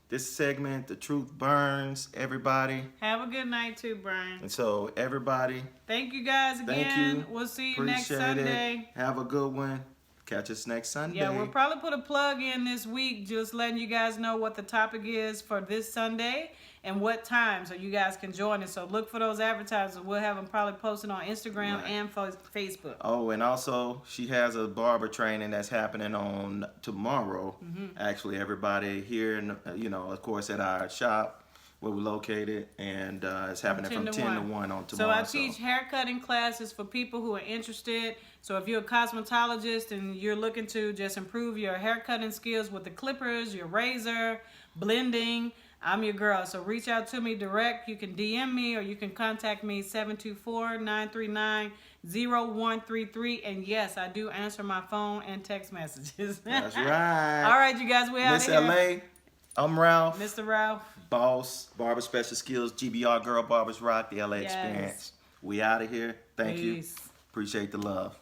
This segment, The Truth Burns, everybody. Have a good night too, Brian. And so everybody, Thank you guys again. thank you. We'll see you next Appreciate Sunday. it. Have a good one. Catch us next Sunday. Yeah, we'll probably put a plug in this week, just letting you guys know what the topic is for this Sunday and what time, so you guys can join us. So look for those advertisements. We'll have them probably posted on Instagram and Facebook. Oh, and also she has a barber training that's happening on tomorrow. Actually, everybody here, of course, at our shop where we're located, and it's happening from 10 to 1 on tomorrow. So I teach haircutting classes for people who are interested. So if you're a cosmetologist and you're looking to just improve your haircutting skills with the clippers, your razor, blending, I'm your girl. So reach out to me direct. You can DM me or you can contact me 724-939-0133. And yes, I do answer my phone and text messages. That's right. All right, you guys, we out of Miss here. LA, I'm Ralph. Mr. Ralph. Boss, Barber Special Skills, GBR Girl Barbers Rock, the LA Yes. Experience. We out of here. Thank you. Peace. Appreciate the love.